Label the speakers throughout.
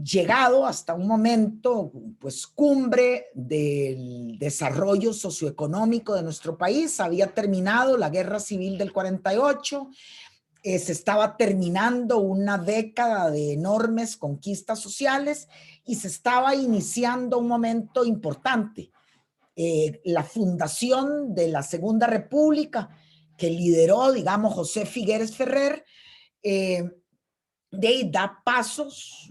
Speaker 1: llegado hasta un momento, pues, cumbre del desarrollo socioeconómico de nuestro país. Había terminado la Guerra Civil del 48, se estaba terminando una década de enormes conquistas sociales y se estaba iniciando un momento importante, la fundación de la Segunda República, que lideró, digamos, José Figueres Ferrer, eh, de ahí da pasos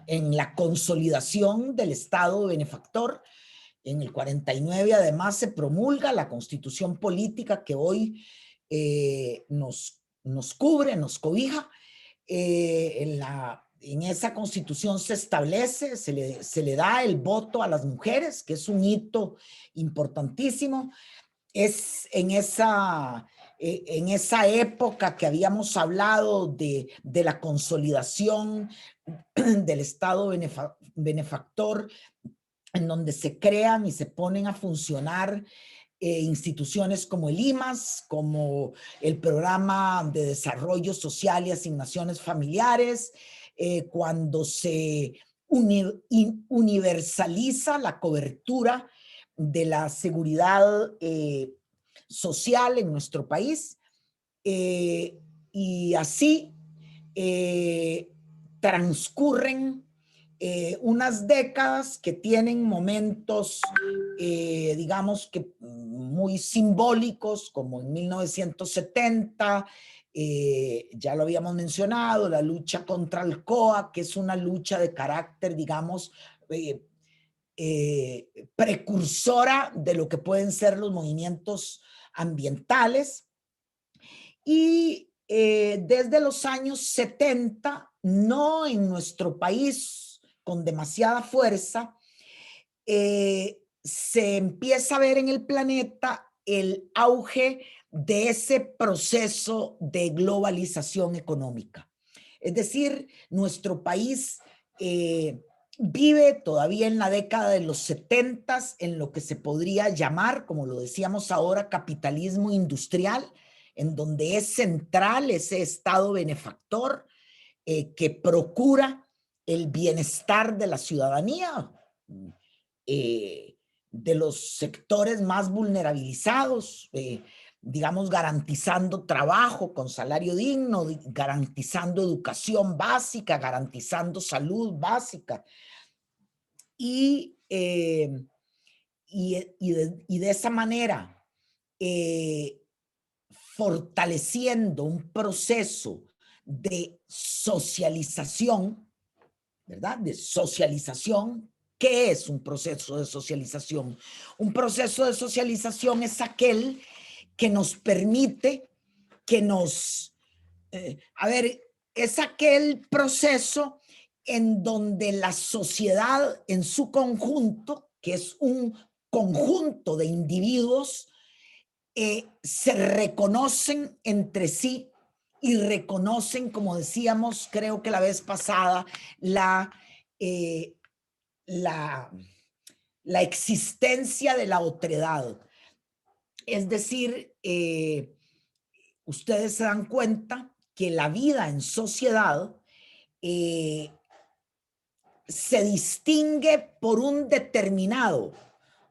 Speaker 1: en la consolidación del Estado benefactor. En el 49 además se promulga la constitución política que hoy nos cubre, nos cobija. En esa constitución se establece, se le da el voto a las mujeres, que es un hito importantísimo. Es en esa época que habíamos hablado de la consolidación del Estado benefactor, en donde se crean y se ponen a funcionar instituciones como el IMAS, como el Programa de Desarrollo Social y Asignaciones Familiares, cuando se universaliza la cobertura de la seguridad social en nuestro país, y así transcurren unas décadas que tienen momentos, digamos que muy simbólicos, como en 1970, ya lo habíamos mencionado, la lucha contra el COA, que es una lucha de carácter, digamos, precursora de lo que pueden ser los movimientos ambientales. Y desde los años 70, no en nuestro país con demasiada fuerza, se empieza a ver en el planeta el auge de ese proceso de globalización económica. Es decir, nuestro país vive todavía en la década de los 70 en lo que se podría llamar, como lo decíamos ahora, capitalismo industrial, en donde es central ese Estado benefactor que procura el bienestar de la ciudadanía, eh, de los sectores más vulnerabilizados, digamos, garantizando trabajo con salario digno, garantizando educación básica, garantizando salud básica. Y, y de esa manera, eh, fortaleciendo un proceso de socialización, ¿verdad? De socialización. ¿Qué es un proceso de socialización? Un proceso de socialización es aquel que nos permite, que nos, a ver, es aquel proceso en donde la sociedad en su conjunto, que es un conjunto de individuos, se reconocen entre sí y reconocen, como decíamos, creo que la vez pasada, la, eh, la, la existencia de la otredad. Es decir, ustedes se dan cuenta que la vida en sociedad eh, se distingue por un determinado,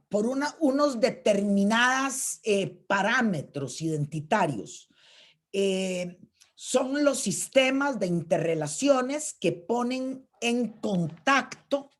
Speaker 1: por unos determinadas parámetros identitarios. Son los sistemas de interrelaciones que ponen en contacto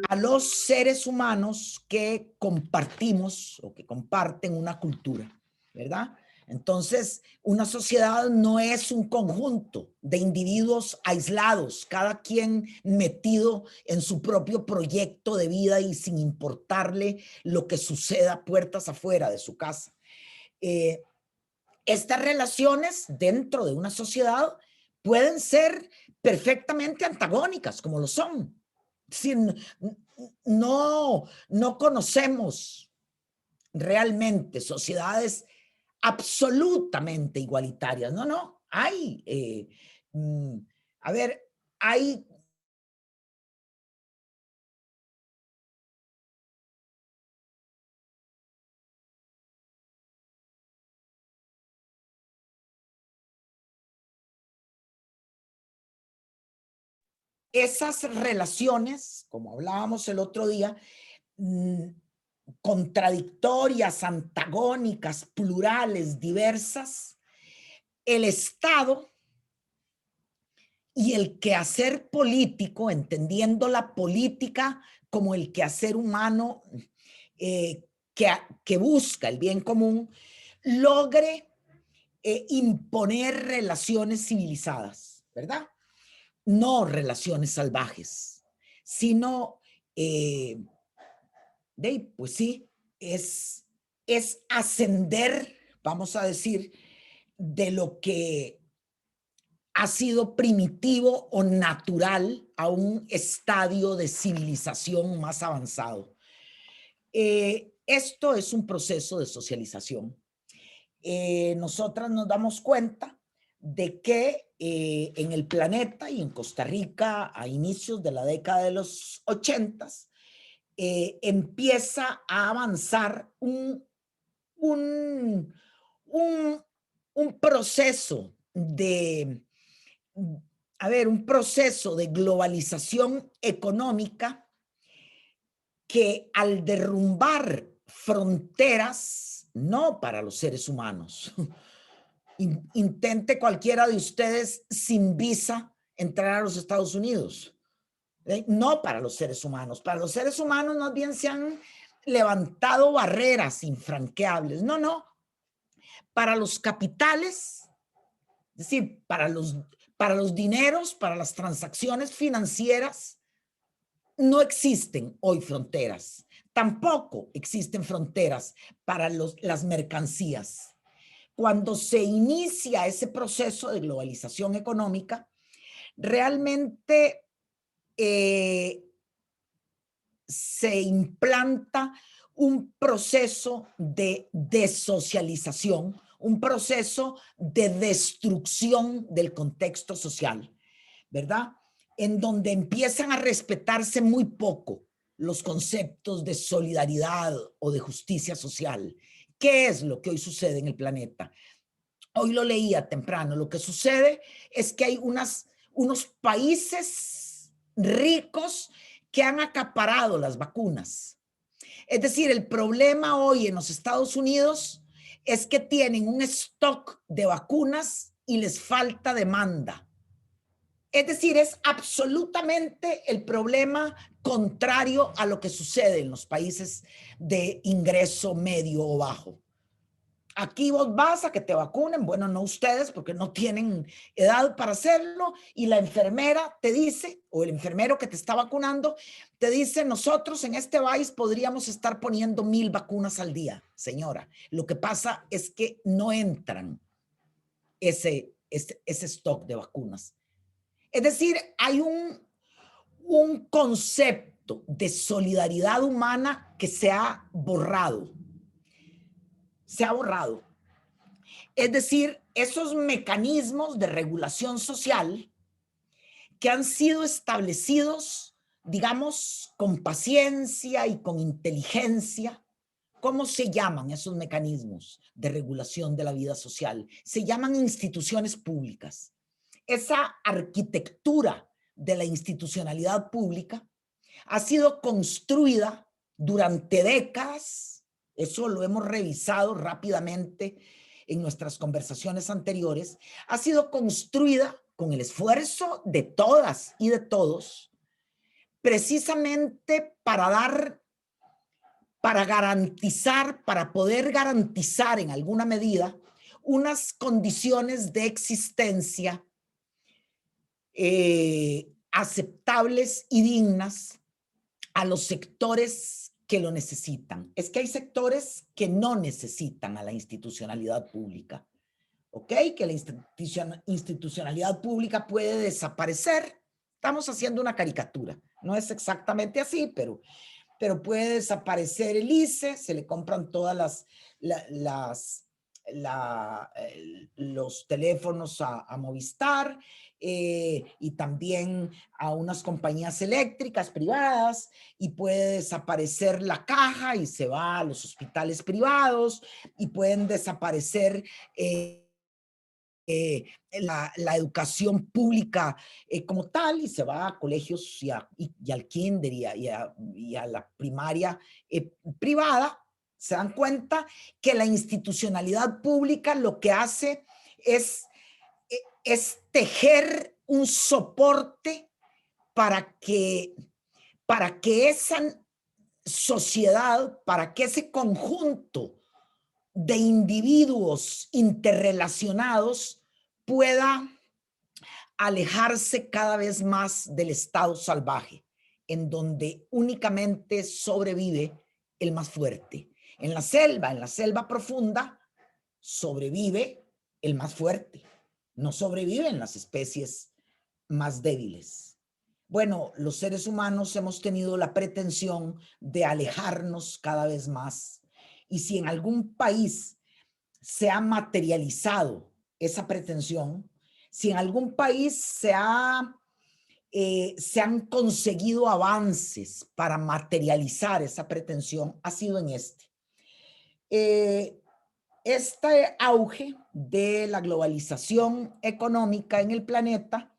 Speaker 1: a los seres humanos que compartimos o que comparten una cultura, ¿verdad? Entonces, una sociedad no es un conjunto de individuos aislados, cada quien metido en su propio proyecto de vida y sin importarle lo que suceda puertas afuera de su casa. Estas relaciones dentro de una sociedad pueden ser perfectamente antagónicas, como lo son. Si no conocemos realmente sociedades absolutamente igualitarias. No, no, hay, a ver, hay esas relaciones, como hablábamos el otro día, mm, contradictorias, antagónicas, plurales, diversas, el Estado y el quehacer político, entendiendo la política como el quehacer humano que busca el bien común, logre imponer relaciones civilizadas, ¿verdad? No relaciones salvajes, sino, pues sí, es, es ascender, vamos a decir, de lo que ha sido primitivo o natural a un estadio de civilización más avanzado. Esto es un proceso de socialización. Nosotras nos damos cuenta de que en el planeta y en Costa Rica a inicios de la década de los 80 empieza a avanzar un, un, un proceso de, un proceso de globalización económica que al derrumbar fronteras, no para los seres humanos, intente cualquiera de ustedes sin visa entrar a los Estados Unidos. No para los seres humanos. Para los seres humanos más bien se han levantado barreras infranqueables. No, no. Para los capitales, es decir, para los dineros, para las transacciones financieras, no existen hoy fronteras. Tampoco existen fronteras para las mercancías. Cuando se inicia ese proceso de globalización económica, realmente se implanta un proceso de desocialización, un proceso de destrucción del contexto social, ¿verdad? En donde empiezan a respetarse muy poco los conceptos de solidaridad o de justicia social. ¿Qué es lo que hoy sucede en el planeta? Hoy lo leía temprano. Lo que sucede es que hay unos países ricos que han acaparado las vacunas. Es decir, el problema hoy en los Estados Unidos es que tienen un stock de vacunas y les falta demanda. Es decir, es absolutamente el problema contrario a lo que sucede en los países de ingreso medio o bajo. Aquí vos vas a que te vacunen, bueno, no ustedes porque no tienen edad para hacerlo, y la enfermera te dice, o el enfermero que te está vacunando, te dice, nosotros en este país podríamos estar poniendo 1000 vacunas al día, señora. Lo que pasa es que no entran ese stock de vacunas. Es decir, hay un concepto de solidaridad humana que se ha borrado. Se ha borrado. Es decir, esos mecanismos de regulación social que han sido establecidos, digamos, con paciencia y con inteligencia. ¿Cómo se llaman esos mecanismos de regulación de la vida social? Se llaman instituciones públicas. Esa arquitectura de la institucionalidad pública ha sido construida durante décadas. Eso lo hemos revisado rápidamente en nuestras conversaciones anteriores. Ha sido construida con el esfuerzo de todas y de todos, precisamente para garantizar, para poder garantizar en alguna medida unas condiciones de existencia aceptables y dignas a los sectores que lo necesitan. Es que hay sectores que no necesitan a la institucionalidad pública, ¿ok? Que la institucionalidad pública puede desaparecer. Estamos haciendo una caricatura. No es exactamente así, pero puede desaparecer el ICE, se le compran todas los teléfonos a Movistar y también a unas compañías eléctricas privadas, y puede desaparecer la caja y se va a los hospitales privados, y pueden desaparecer la educación pública como tal y se va a colegios y al kinder y a la primaria privada, se dan cuenta que la institucionalidad pública lo que hace es, es tejer un soporte para que, para que esa sociedad, para que ese conjunto de individuos interrelacionados pueda alejarse cada vez más del estado salvaje, en donde únicamente sobrevive el más fuerte. En la selva profunda, sobrevive el más fuerte. No sobreviven las especies más débiles. Bueno, los seres humanos hemos tenido la pretensión de alejarnos cada vez más. Y si en algún país se ha materializado esa pretensión, si en algún país se han conseguido avances para materializar esa pretensión, ha sido en este. Este auge de la globalización económica en el planeta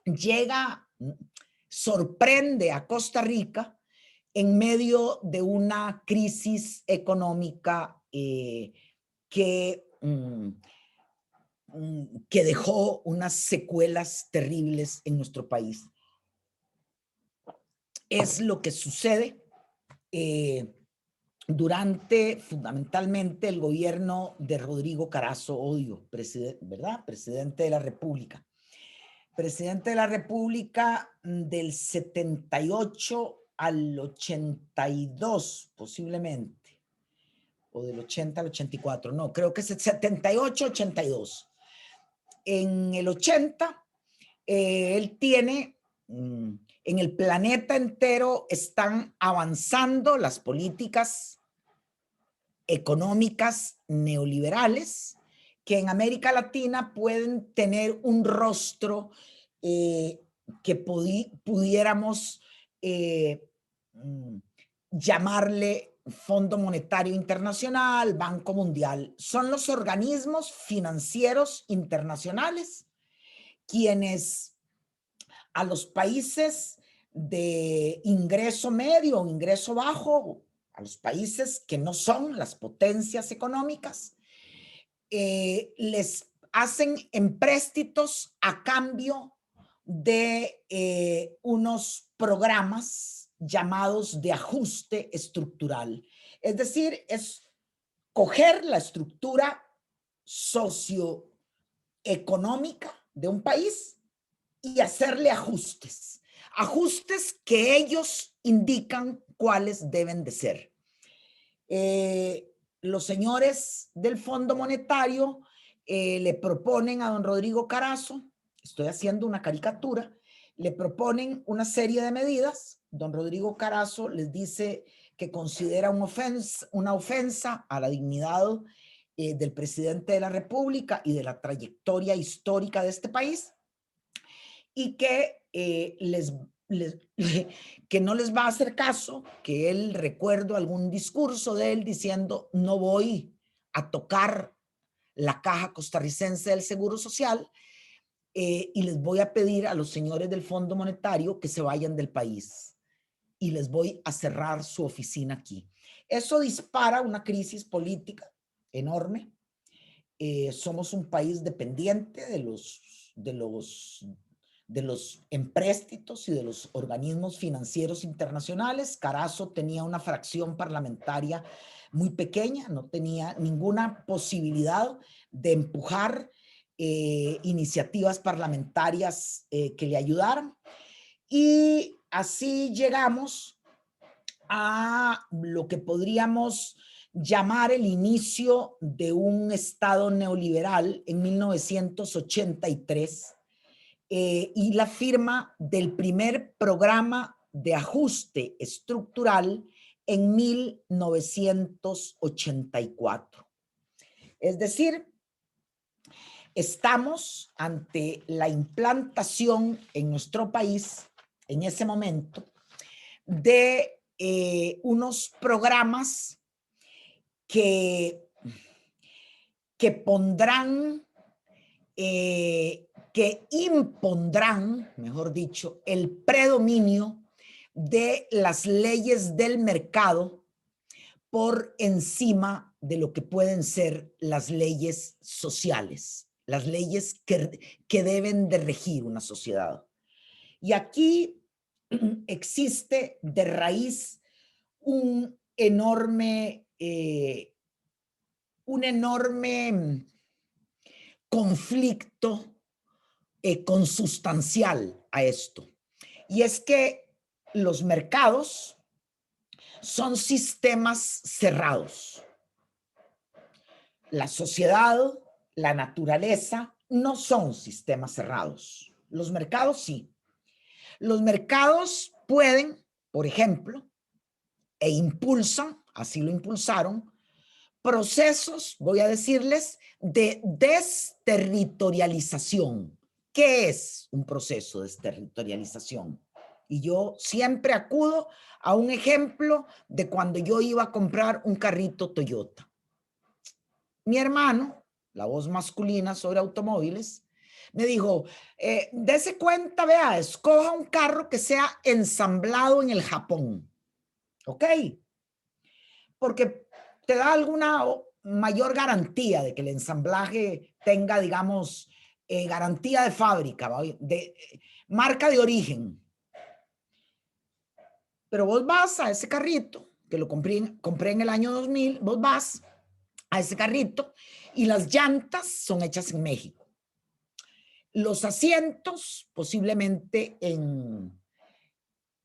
Speaker 1: llega, sorprende a Costa Rica en medio de una crisis económica que dejó unas secuelas terribles en nuestro país. Es lo que sucede durante fundamentalmente el gobierno de Rodrigo Carazo Odio, ¿verdad? Presidente de la República. Presidente de la República del 78 al 82, posiblemente, o del 80 al 84, no, creo que es el 78-82. En el 80, él tiene, en el planeta entero están avanzando las políticas económicas neoliberales que en América Latina pueden tener un rostro que pudiéramos llamarle Fondo Monetario Internacional, Banco Mundial. Son los organismos financieros internacionales quienes a los países de ingreso medio o ingreso bajo, a los países que no son las potencias económicas, les hacen empréstitos a cambio de unos programas llamados de ajuste estructural. Es decir, es coger la estructura socioeconómica de un país y hacerle ajustes. Ajustes que ellos indican cuáles deben de ser. Los señores del Fondo Monetario le proponen a don Rodrigo Carazo, estoy haciendo una caricatura, le proponen una serie de medidas. Don Rodrigo Carazo les dice que considera una ofensa a la dignidad del presidente de la República y de la trayectoria histórica de este país y que que no les va a hacer caso, que él, recuerdo algún discurso de él diciendo, no voy a tocar la caja costarricense del Seguro Social y les voy a pedir a los señores del Fondo Monetario que se vayan del país y les voy a cerrar su oficina aquí. Eso dispara una crisis política enorme. Somos un país dependiente de los empréstitos y de los organismos financieros internacionales. Carazo tenía una fracción parlamentaria muy pequeña, no tenía ninguna posibilidad de empujar iniciativas parlamentarias que le ayudaran. Y así llegamos a lo que podríamos llamar el inicio de un Estado neoliberal en 1983 y la firma del primer programa de ajuste estructural en 1984. Es decir, estamos ante la implantación en nuestro país, en ese momento, de unos programas que pondrán que impondrán, mejor dicho, el predominio de las leyes del mercado por encima de lo que pueden ser las leyes sociales, las leyes que deben de regir una sociedad. Y aquí existe de raíz un enorme conflicto consustancial a esto. Y es que los mercados son sistemas cerrados. La sociedad, la naturaleza, no son sistemas cerrados. Los mercados sí. Los mercados pueden, por ejemplo, e impulsan, así lo impulsaron, procesos, voy a decirles, de desterritorialización. ¿Qué es un proceso de desterritorialización? Y yo siempre acudo a un ejemplo de cuando yo iba a comprar un carrito Toyota. Mi hermano, la voz masculina sobre automóviles, me dijo, dese cuenta, vea, escoja un carro que sea ensamblado en el Japón. ¿Ok? Porque te da alguna mayor garantía de que el ensamblaje tenga, digamos, garantía de fábrica, de marca de origen. Pero vos vas a ese carrito, que lo compré en el año 2000, vos vas a ese carrito y las llantas son hechas en México. Los asientos posiblemente en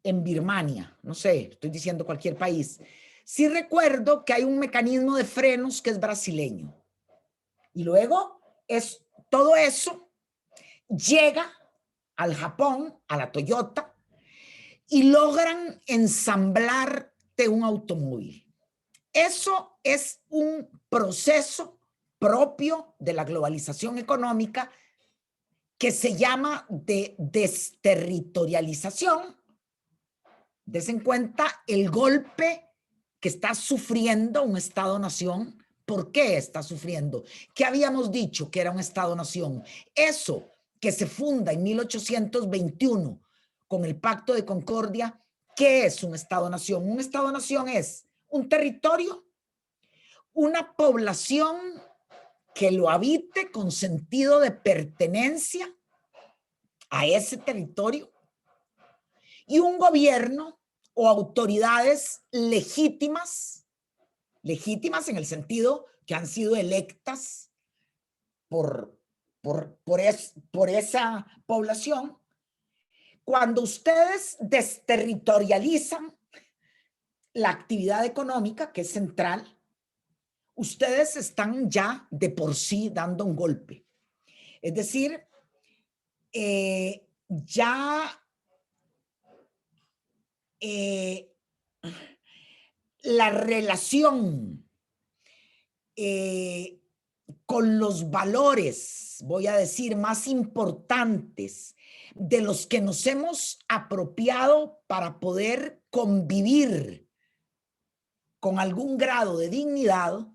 Speaker 1: Birmania, no sé, estoy diciendo cualquier país. Sí recuerdo que hay un mecanismo de frenos que es brasileño. Y luego todo eso llega al Japón, a la Toyota, y logran ensamblarte un automóvil. Eso es un proceso propio de la globalización económica que se llama de desterritorialización. Des en cuenta el golpe que está sufriendo un Estado-nación. ¿Por qué está sufriendo? ¿Qué habíamos dicho que era un Estado-nación? Eso que se funda en 1821 con el Pacto de Concordia, ¿qué es un Estado-nación? Un Estado-nación es un territorio, una población que lo habite con sentido de pertenencia a ese territorio y un gobierno o autoridades legítimas en el sentido que han sido electas por esa población. Cuando ustedes desterritorializan la actividad económica, que es central, ustedes están ya de por sí dando un golpe. Es decir, ya la relación con los valores, voy a decir, más importantes de los que nos hemos apropiado para poder convivir con algún grado de dignidad,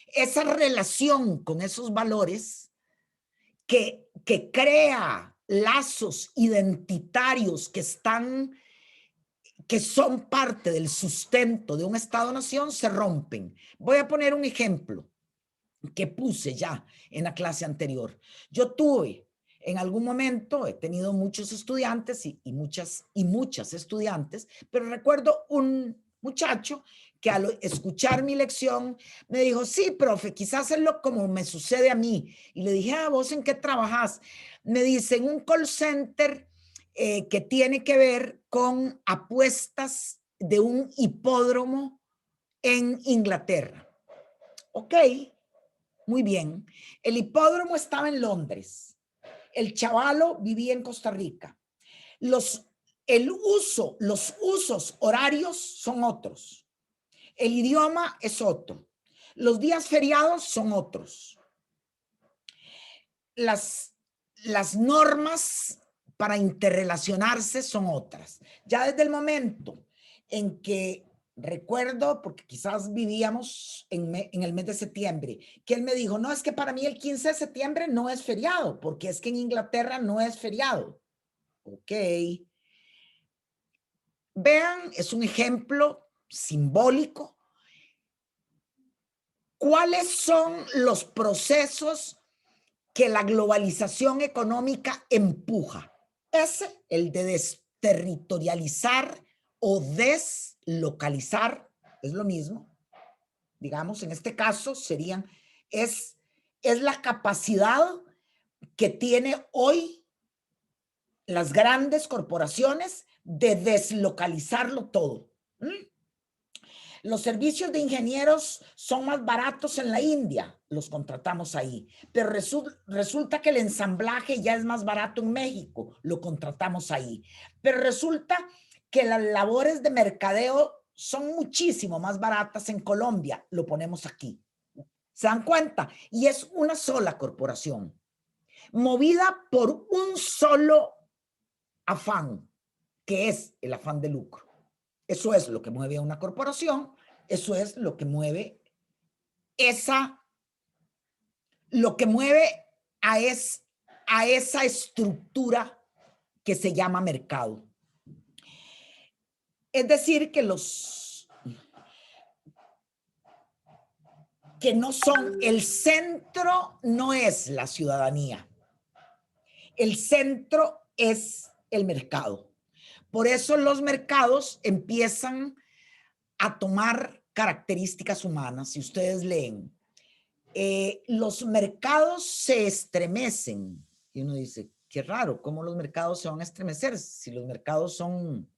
Speaker 1: esa relación con esos valores que crea lazos identitarios que son parte del sustento de un Estado-nación, se rompen. Voy a poner un ejemplo que puse ya en la clase anterior. Yo tuve en algún momento, he tenido muchos estudiantes y muchas estudiantes, pero recuerdo un muchacho que al escuchar mi lección me dijo, sí, profe, quizás es como me sucede a mí. Y le dije, ¿vos en qué trabajas? Me dice, en un call center que tiene que ver con apuestas de un hipódromo en Inglaterra. Ok, muy bien. El hipódromo estaba en Londres. El chavalo vivía en Costa Rica. Los usos horarios son otros. El idioma es otro. Los días feriados son otros. Las normas para interrelacionarse son otras. Ya desde el momento en que recuerdo, porque quizás vivíamos en el mes de septiembre, que él me dijo, no, es que para mí el 15 de septiembre no es feriado, porque es que en Inglaterra no es feriado. Ok. Vean, es un ejemplo simbólico. ¿Cuáles son los procesos que la globalización económica empuja? Ese, el de desterritorializar o deslocalizar, es lo mismo. Digamos, en este caso serían, es, es la capacidad que tiene hoy las grandes corporaciones de deslocalizarlo todo. Los servicios de ingenieros son más baratos en la India, los contratamos ahí, pero resulta que el ensamblaje ya es más barato en México, lo contratamos ahí, pero resulta que las labores de mercadeo son muchísimo más baratas en Colombia, lo ponemos aquí. ¿Se dan cuenta? Y es una sola corporación, movida por un solo afán, que es el afán de lucro. Eso es lo que mueve a una corporación, eso es lo que mueve lo que mueve a esa estructura que se llama mercado. Es decir, que que no son, el centro no es la ciudadanía, el centro es el mercado. Por eso los mercados empiezan a tomar características humanas. Si ustedes leen, los mercados se estremecen. Y uno dice, qué raro, ¿cómo los mercados se van a estremecer si los mercados son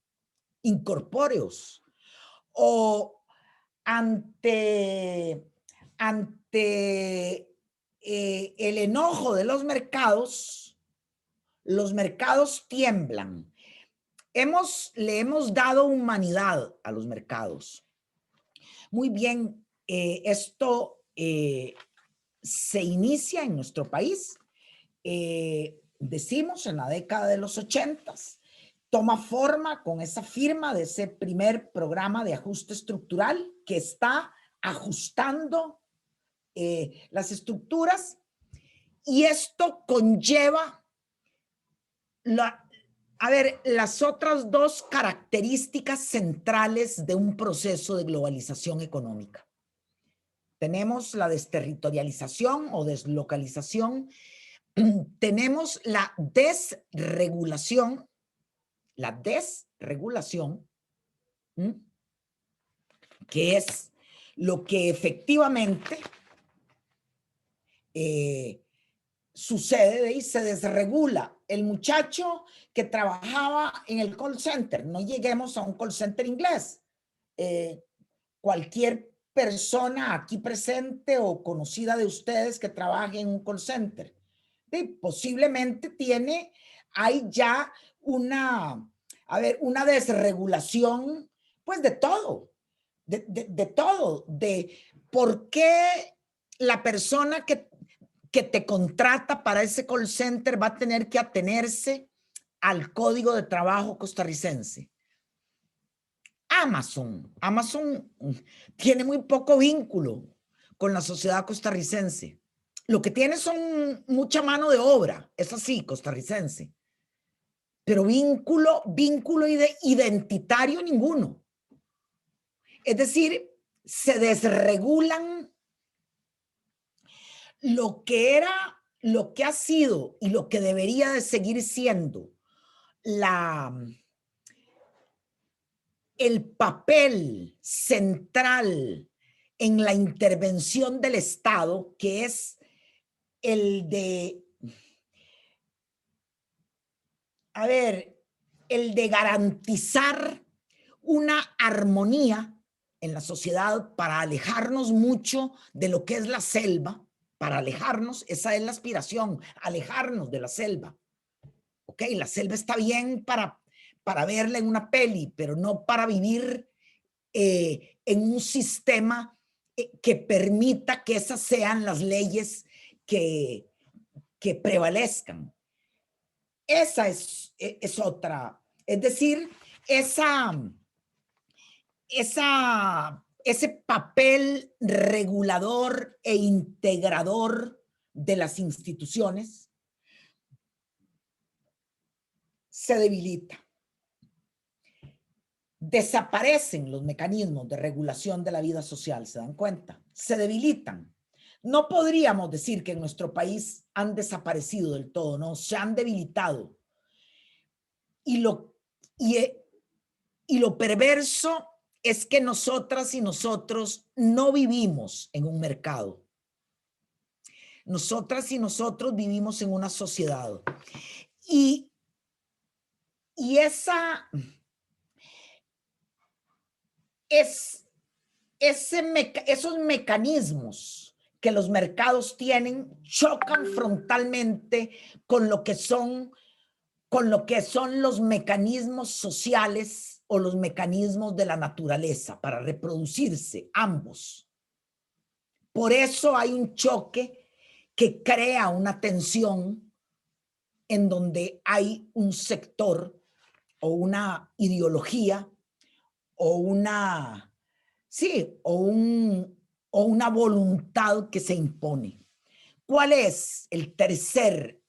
Speaker 1: incorpóreos? O ante el enojo de los mercados tiemblan. Le hemos dado humanidad a los mercados. Muy bien, esto se inicia en nuestro país, decimos en la década de los 80s, toma forma con esa firma de ese primer programa de ajuste estructural que está ajustando las estructuras, y esto conlleva las otras dos características centrales de un proceso de globalización económica. Tenemos la desterritorialización o deslocalización, tenemos la desregulación, que es lo que efectivamente sucede y se desregula. El muchacho que trabajaba en el call center, no lleguemos a un call center inglés, cualquier persona aquí presente o conocida de ustedes que trabaje en un call center, posiblemente hay ya una desregulación, pues de todo, de todo, de por qué la persona que te contrata para ese call center va a tener que atenerse al código de trabajo costarricense. Amazon tiene muy poco vínculo con la sociedad costarricense. Lo que tiene son mucha mano de obra, es así, costarricense. Pero vínculo identitario ninguno. Es decir, se desregulan lo que ha sido y lo que debería de seguir siendo el papel central en la intervención del Estado, que es el de, el de garantizar una armonía en la sociedad para alejarnos mucho de lo que es la selva, para alejarnos, esa es la aspiración, alejarnos de la selva. Ok, la selva está bien para verla en una peli, pero no para vivir en un sistema que permita que esas sean las leyes que prevalezcan. Esa es otra. Es decir, ese papel regulador e integrador de las instituciones se debilita. Desaparecen los mecanismos de regulación de la vida social, ¿se dan cuenta? Se debilitan. No podríamos decir que en nuestro país han desaparecido del todo, no, se han debilitado. Y lo perverso es que nosotras y nosotros no vivimos en un mercado. Nosotras y nosotros vivimos en una sociedad. Y esos mecanismos que los mercados tienen chocan frontalmente con lo que son los mecanismos sociales o los mecanismos de la naturaleza para reproducirse, ambos. Por eso hay un choque que crea una tensión en donde hay un sector o una ideología o una voluntad que se impone. ¿Cuál es el tercer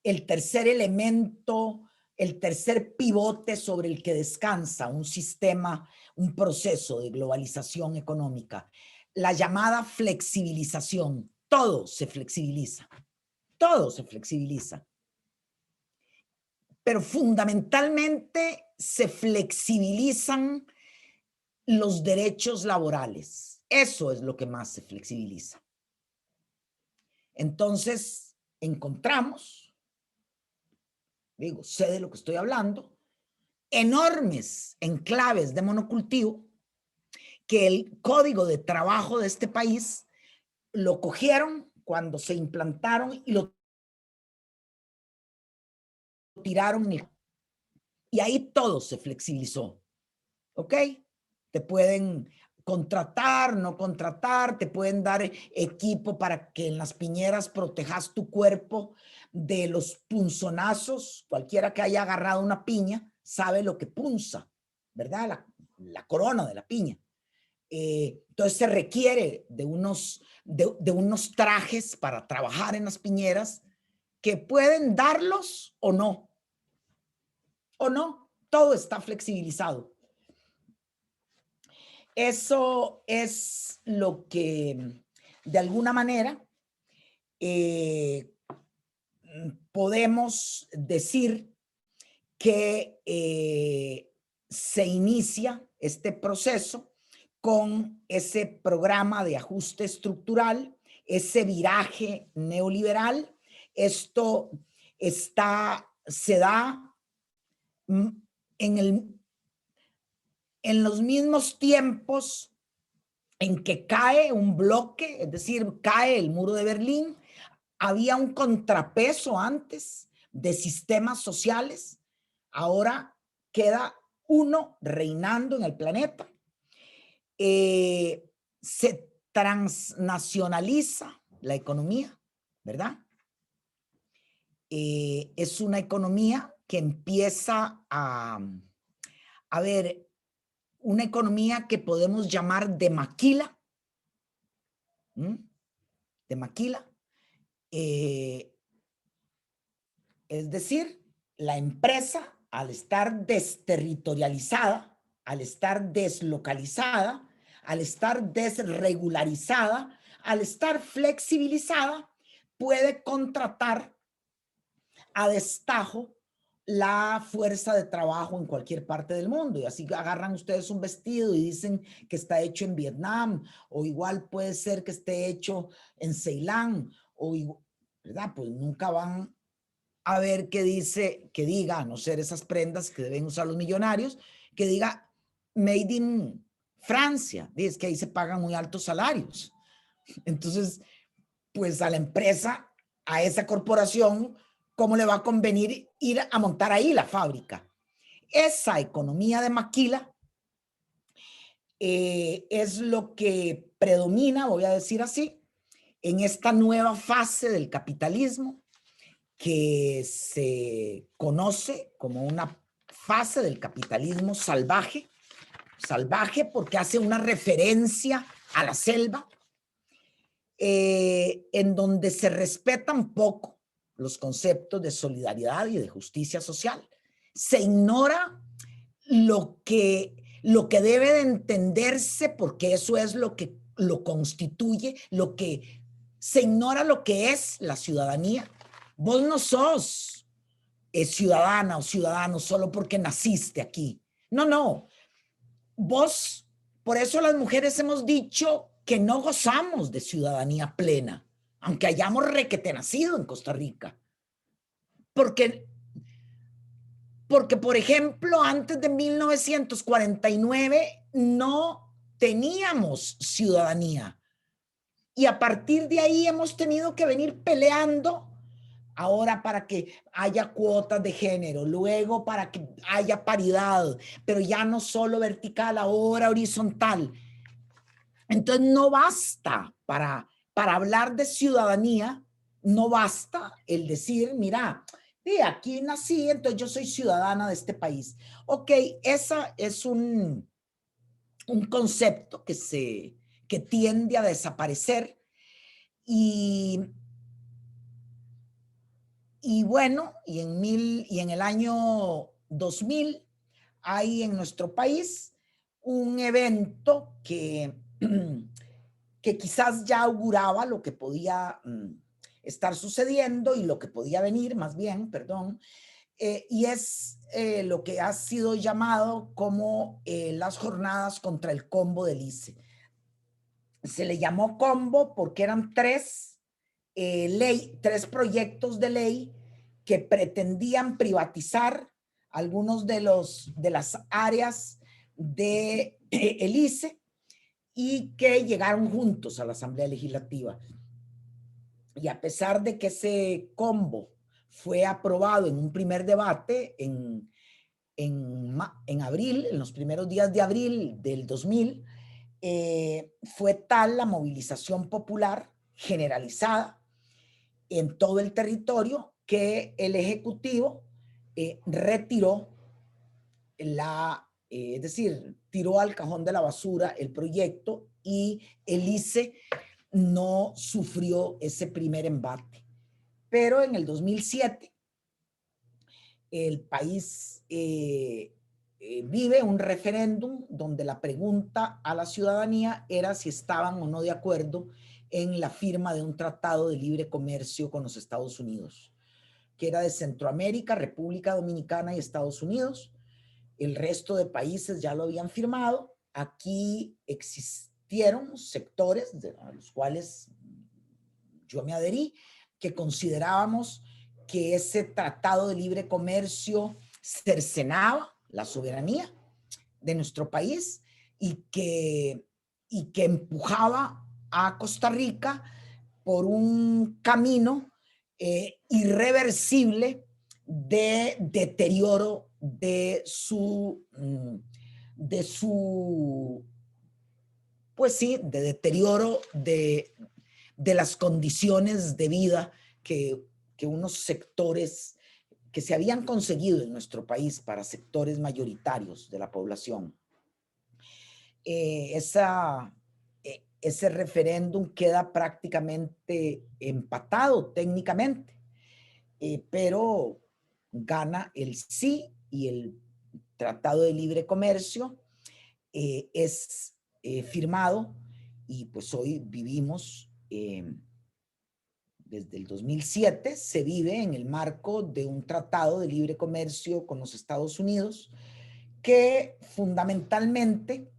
Speaker 1: elemento, el tercer pivote sobre el que descansa un sistema, un proceso de globalización económica? La llamada flexibilización. Todo se flexibiliza. Todo se flexibiliza. Pero fundamentalmente se flexibilizan los derechos laborales. Eso es lo que más se flexibiliza. Entonces, encontramos, sé de lo que estoy hablando, enormes enclaves de monocultivo que el Código de Trabajo de este país lo cogieron cuando se implantaron y lo tiraron y ahí todo se flexibilizó. ¿Ok? Te pueden contratar, no contratar, te pueden dar equipo para que en las piñeras protejas tu cuerpo de los punzonazos. Cualquiera que haya agarrado una piña sabe lo que punza, ¿verdad? La corona de la piña. Entonces se requiere de unos trajes para trabajar en las piñeras que pueden darlos o no. O no, todo está flexibilizado. Eso es lo que, de alguna manera, podemos decir que se inicia este proceso con ese programa de ajuste estructural, ese viraje neoliberal. Esto se da en los mismos tiempos en que cae un bloque, es decir, cae el muro de Berlín. Había un contrapeso antes de sistemas sociales. Ahora queda uno reinando en el planeta. Se transnacionaliza la economía, ¿verdad? Es una economía que empieza a ver, una economía que podemos llamar de maquila. De maquila. Es decir, la empresa, al estar desterritorializada, al estar deslocalizada, al estar desregularizada, al estar flexibilizada, puede contratar a destajo la fuerza de trabajo en cualquier parte del mundo. Y así agarran ustedes un vestido y dicen que está hecho en Vietnam, o igual puede ser que esté hecho en Ceilán, ¿verdad? Pues nunca van a ver qué diga, a no ser esas prendas que deben usar los millonarios, que diga Made in Francia. Es que ahí se pagan muy altos salarios. Entonces, pues a la empresa, a esa corporación, ¿cómo le va a convenir ir a montar ahí la fábrica? Esa economía de maquila es lo que predomina, voy a decir así, en esta nueva fase del capitalismo que se conoce como una fase del capitalismo salvaje, salvaje porque hace una referencia a la selva, en donde se respetan poco los conceptos de solidaridad y de justicia social. Se ignora lo que debe de entenderse, porque eso es lo que lo constituye, se ignora lo que es la ciudadanía. Vos no sos ciudadana o ciudadano solo porque naciste aquí. No, no. Vos, por eso las mujeres hemos dicho que no gozamos de ciudadanía plena, aunque hayamos requete nacido en Costa Rica. Porque, por ejemplo, antes de 1949 no teníamos ciudadanía. Y a partir de ahí hemos tenido que venir peleando ahora para que haya cuotas de género, luego para que haya paridad, pero ya no solo vertical, ahora horizontal. Entonces no basta para hablar de ciudadanía, no basta el decir, mira, de aquí nací, entonces yo soy ciudadana de este país. Ok, esa es un concepto que tiende a desaparecer y bueno, y en el año 2000 hay en nuestro país un evento que, que quizás ya auguraba lo que podía estar sucediendo y lo que podía venir, más bien, perdón, y es lo que ha sido llamado como las jornadas contra el combo del ICE. Se le llamó combo porque eran tres proyectos de ley que pretendían privatizar algunos de las áreas de el ICE y que llegaron juntos a la Asamblea Legislativa. Y a pesar de que ese combo fue aprobado en un primer debate en abril, en los primeros días de abril del 2000, fue tal la movilización popular generalizada en todo el territorio que el Ejecutivo retiró es decir, tiró al cajón de la basura el proyecto y el ICE no sufrió ese primer embate. Pero en el 2007 el país vive un referéndum donde la pregunta a la ciudadanía era si estaban o no de acuerdo en la firma de un tratado de libre comercio con los Estados Unidos, que era de Centroamérica, República Dominicana y Estados Unidos. El resto de países ya lo habían firmado. Aquí existieron sectores a los cuales yo me adherí, que considerábamos que ese tratado de libre comercio cercenaba la soberanía de nuestro país y que empujaba a Costa Rica por un camino irreversible de deterioro de su, pues sí, de deterioro de las condiciones de vida que unos sectores que se habían conseguido en nuestro país para sectores mayoritarios de la población. Ese referéndum queda prácticamente empatado técnicamente, pero gana el sí y el Tratado de Libre Comercio es firmado y pues hoy vivimos desde el 2007 se vive en el marco de un tratado de libre comercio con los Estados Unidos que fundamentalmente,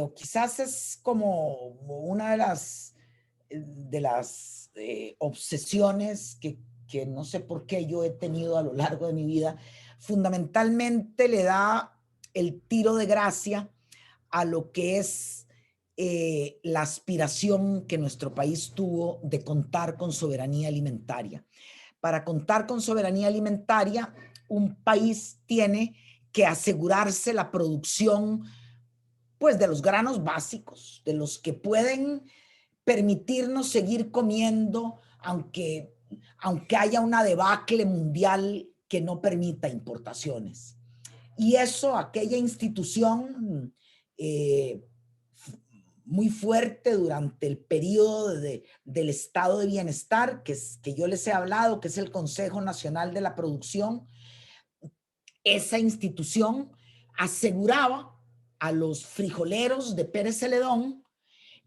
Speaker 1: o quizás es como una de las obsesiones que no sé por qué yo he tenido a lo largo de mi vida, fundamentalmente le da el tiro de gracia a lo que es la aspiración que nuestro país tuvo de contar con soberanía alimentaria. Para contar con soberanía alimentaria, un país tiene que asegurarse la producción, pues, de los granos básicos, de los que pueden permitirnos seguir comiendo, aunque haya una debacle mundial que no permita importaciones. Y eso, aquella institución muy fuerte durante el periodo del estado de bienestar, que yo les he hablado, que es el Consejo Nacional de la Producción, esa institución aseguraba a los frijoleros de Pérez Celedón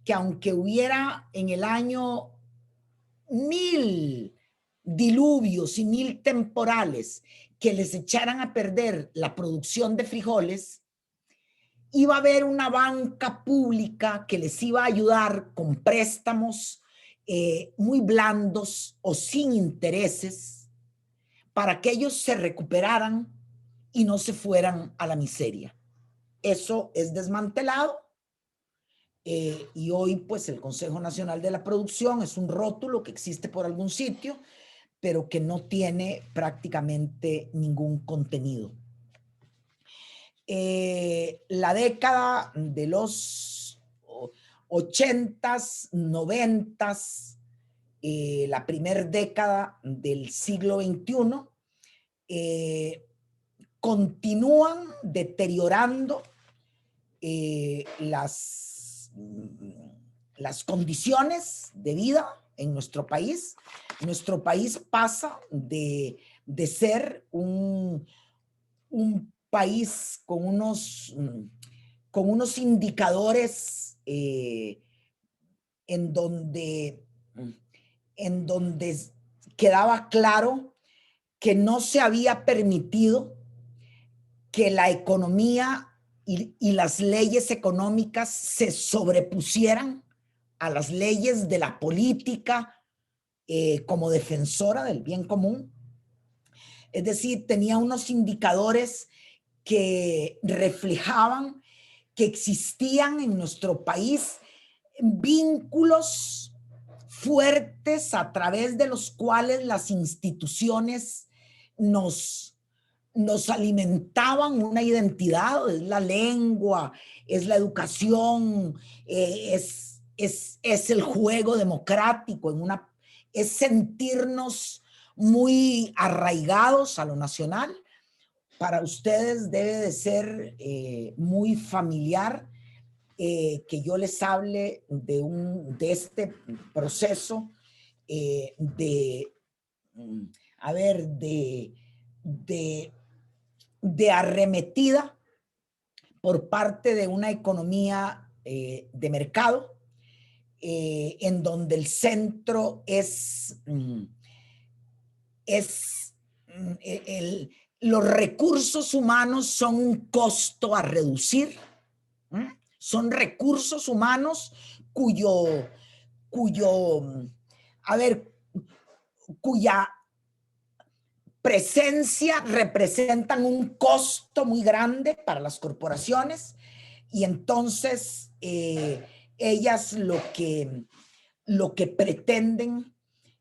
Speaker 1: que aunque hubiera en el año 1000 diluvios y 1000 temporales que les echaran a perder la producción de frijoles, iba a haber una banca pública que les iba a ayudar con préstamos muy blandos o sin intereses para que ellos se recuperaran y no se fueran a la miseria. Eso es desmantelado y hoy pues el Consejo Nacional de la Producción es un rótulo que existe por algún sitio, pero que no tiene prácticamente ningún contenido. La década de los 80s, 90s, la primera década del siglo XXI, continúan deteriorando las condiciones de vida en nuestro país. Nuestro país pasa de ser un país con unos indicadores en donde quedaba claro que no se había permitido que la economía y las leyes económicas se sobrepusieran a las leyes de la política como defensora del bien común. Es decir, tenía unos indicadores que reflejaban que existían en nuestro país vínculos fuertes a través de los cuales las instituciones nos alimentaban una identidad, es la lengua, es la educación, es el juego democrático, es sentirnos muy arraigados a lo nacional. Para ustedes debe de ser muy familiar que yo les hable de este proceso a ver, de arremetida por parte de una economía de mercado, en donde el centro es los recursos humanos son un costo a reducir. Son recursos humanos cuya presencia representan un costo muy grande para las corporaciones y entonces ellas lo que pretenden,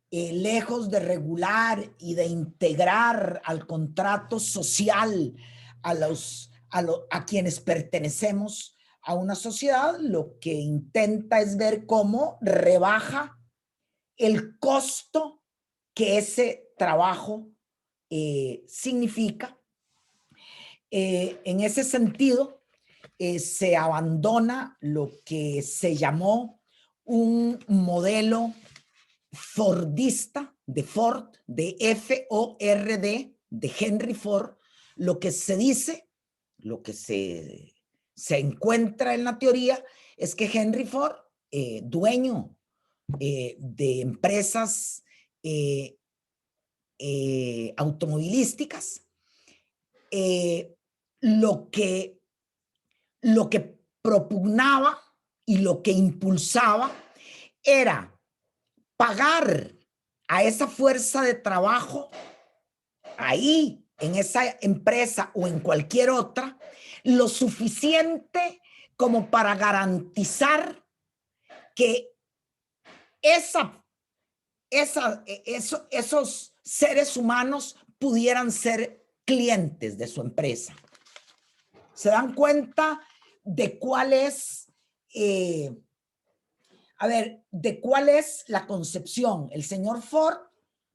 Speaker 1: lejos de regular y de integrar al contrato social a quienes pertenecemos a una sociedad, lo que intenta es ver cómo rebaja el costo que ese trabajo significa. En ese sentido, se abandona lo que se llamó un modelo fordista de Ford, de F-O-R-D, de Henry Ford. Lo que se dice, lo que se encuentra en la teoría es que Henry Ford, dueño de empresas automovilísticas, lo que propugnaba y lo que impulsaba era pagar a esa fuerza de trabajo ahí, en esa empresa o en cualquier otra, lo suficiente como para garantizar que esos seres humanos pudieran ser clientes de su empresa. ¿Se dan cuenta de cuál es, de cuál es la concepción? El señor Ford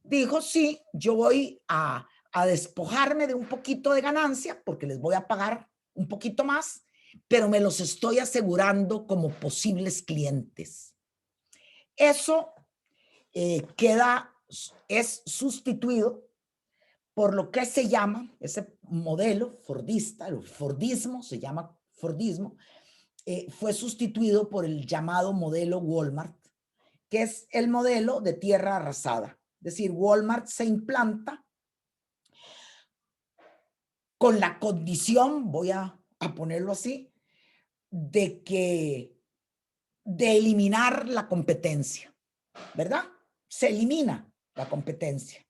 Speaker 1: dijo, sí, yo voy a a despojarme de un poquito de ganancia porque les voy a pagar un poquito más, pero me los estoy asegurando como posibles clientes. Eso es sustituido por lo que se llama, ese modelo fordista, el Fordismo, se llama Fordismo, fue sustituido por el llamado modelo Walmart, que es el modelo de tierra arrasada. Es decir, Walmart se implanta con la condición, voy a ponerlo así, de eliminar la competencia, ¿verdad? Se elimina la competencia.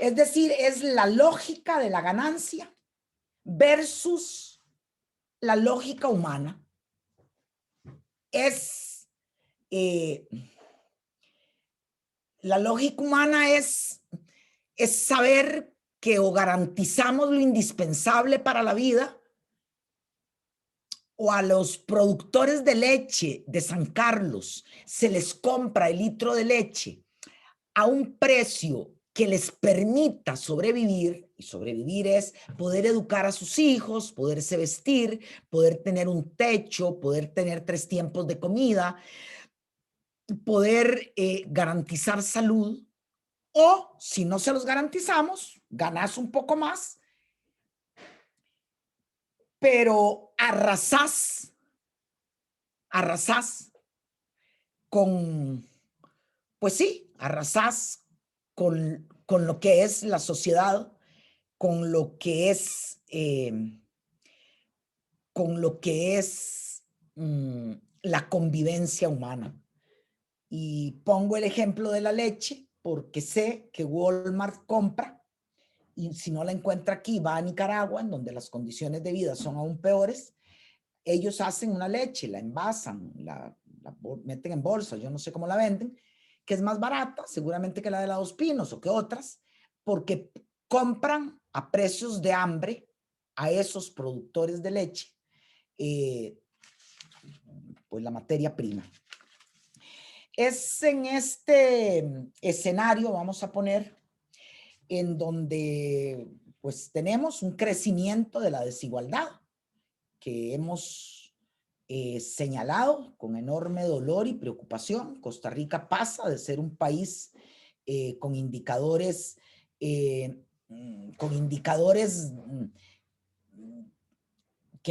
Speaker 1: Es decir, es la lógica de la ganancia versus la lógica humana. La lógica humana es saber que o garantizamos lo indispensable para la vida, o a los productores de leche de San Carlos se les compra el litro de leche a un precio que les permita sobrevivir, y sobrevivir es poder educar a sus hijos, poderse vestir, poder tener un techo, poder tener 3 tiempos de comida, poder garantizar salud, o si no se los garantizamos, ganas un poco más, pero arrasás con, pues sí, arrasás con lo que es la sociedad, con lo que es, la convivencia humana. Y pongo el ejemplo de la leche porque sé que Walmart compra, y si no la encuentra aquí, va a Nicaragua, en donde las condiciones de vida son aún peores. Ellos hacen una leche, la envasan, la meten en bolsas, yo no sé cómo la venden, que es más barata, seguramente que la de la Dos Pinos o que otras, porque compran a precios de hambre a esos productores de leche, pues la materia prima. Es en este escenario, vamos a poner, en donde pues tenemos un crecimiento de la desigualdad que hemos señalado con enorme dolor y preocupación. Costa Rica pasa de ser un país con indicadores que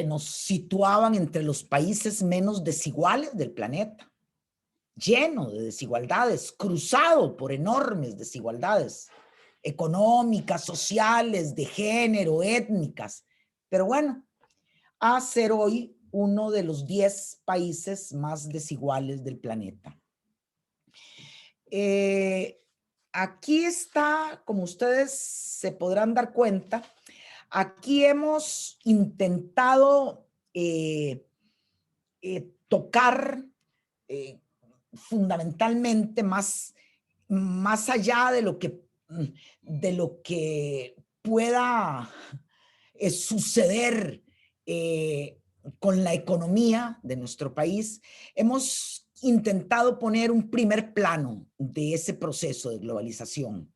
Speaker 1: nos situaban entre los países menos desiguales del planeta, lleno de desigualdades, cruzado por enormes desigualdades económicas, sociales, de género, étnicas. Pero bueno, a ser hoy uno de los 10 países más desiguales del planeta. Aquí está, como ustedes se podrán dar cuenta, aquí hemos intentado tocar fundamentalmente más allá de lo que pueda suceder con la economía de nuestro país, hemos intentado poner un primer plano de ese proceso de globalización,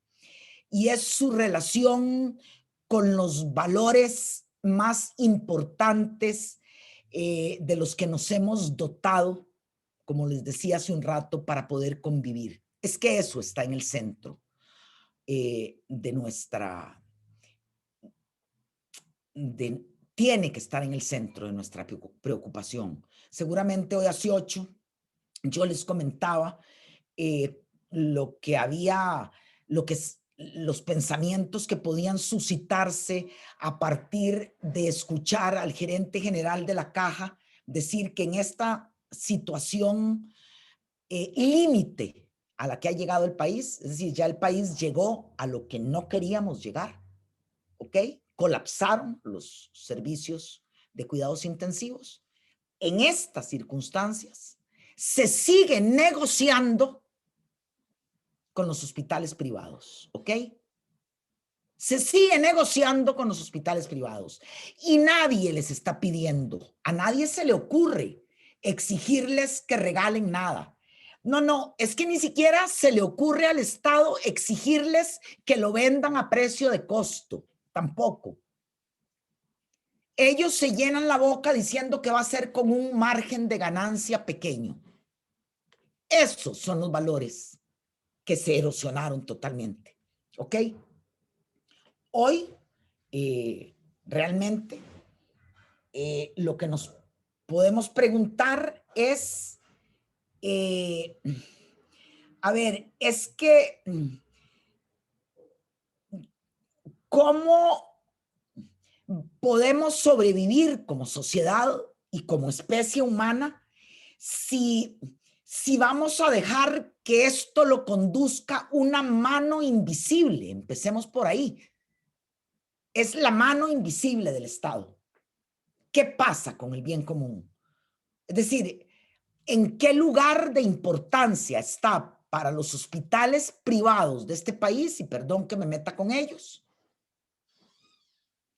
Speaker 1: y es su relación con los valores más importantes de los que nos hemos dotado, como les decía hace un rato, para poder convivir. Es que eso está en el centro de nuestra... tiene que estar en el centro de nuestra preocupación. Seguramente hoy hace 8 yo les comentaba lo que los pensamientos que podían suscitarse a partir de escuchar al gerente general de la Caja decir que en esta situación límite a la que ha llegado el país, es decir, ya el país llegó a lo que no queríamos llegar, ¿ok? Colapsaron los servicios de cuidados intensivos. En estas circunstancias, se sigue negociando con los hospitales privados, ¿ok? Se sigue negociando con los hospitales privados y nadie les está pidiendo, a nadie se le ocurre exigirles que regalen nada. No, es que ni siquiera se le ocurre al Estado exigirles que lo vendan a precio de costo, tampoco. Ellos se llenan la boca diciendo que va a ser con un margen de ganancia pequeño. Esos son los valores que se erosionaron totalmente, ¿ok? Hoy, realmente, lo que nos podemos preguntar es, a ver, es que, ¿cómo podemos sobrevivir como sociedad y como especie humana si, si vamos a dejar que esto lo conduzca una mano invisible? Empecemos por ahí. Es la mano invisible del Estado. ¿Qué pasa con el bien común? Es decir, ¿en qué lugar de importancia está para los hospitales privados de este país? Y perdón que me meta con ellos.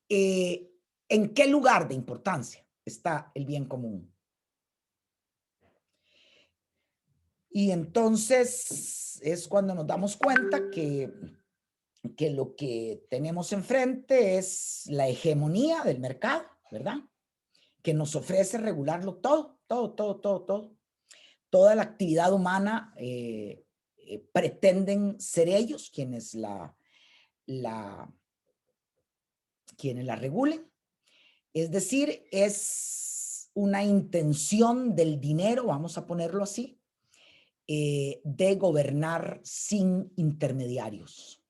Speaker 1: ¿En qué lugar de importancia está el bien común? Y entonces es cuando nos damos cuenta que lo que tenemos enfrente es la hegemonía del mercado, ¿verdad? Que nos ofrece regularlo todo. Toda la actividad humana pretenden ser ellos quienes la regulen. Es decir, es una intención del dinero, vamos a ponerlo así, de gobernar sin intermediarios.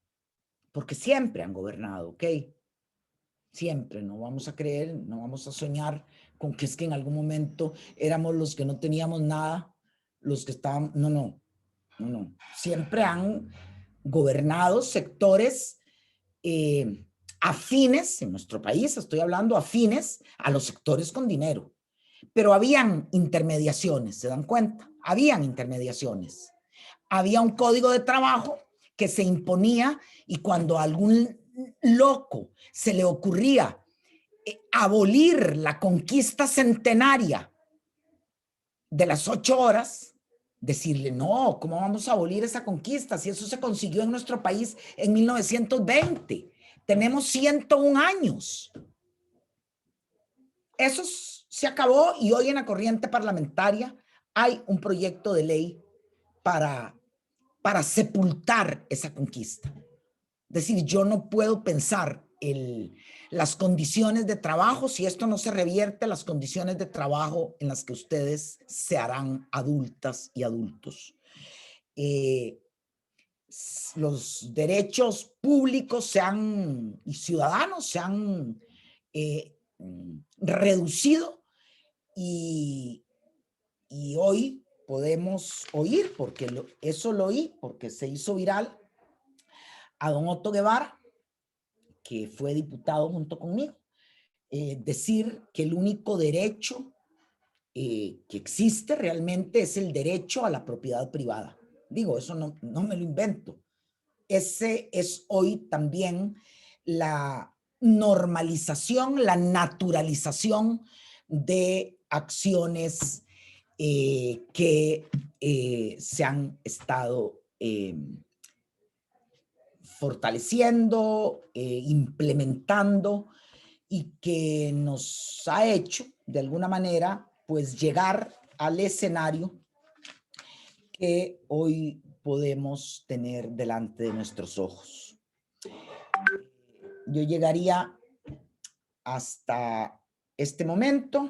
Speaker 1: Porque siempre han gobernado, ¿ok? Siempre, no vamos a creer, no vamos a soñar con que es que en algún momento éramos los que no teníamos nada, los que estaban, no. Siempre han gobernado sectores afines, en nuestro país estoy hablando afines a los sectores con dinero, pero habían intermediaciones, ¿se dan cuenta? Habían intermediaciones. Había un código de trabajo que se imponía y cuando a algún loco se le ocurría abolir la conquista centenaria de las 8 horas, decirle, no, ¿cómo vamos a abolir esa conquista si eso se consiguió en nuestro país en 1920? Tenemos 101 años. Eso se acabó y hoy en la corriente parlamentaria hay un proyecto de ley para sepultar esa conquista. Es decir, yo no puedo pensar las condiciones de trabajo, si esto no se revierte, las condiciones de trabajo en las que ustedes se harán adultas y adultos. Los derechos públicos y ciudadanos se han reducido y hoy podemos oír, porque eso lo oí, porque se hizo viral, a don Otto Guevara, que fue diputado junto conmigo, decir que el único derecho que existe realmente es el derecho a la propiedad privada. Digo, eso no me lo invento. Ese es hoy también la normalización, la naturalización de acciones que se han estado fortaleciendo, implementando y que nos ha hecho, de alguna manera, pues llegar al escenario que hoy podemos tener delante de nuestros ojos. Yo llegaría hasta este momento.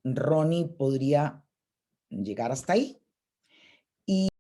Speaker 1: Ronnie podría llegar hasta ahí.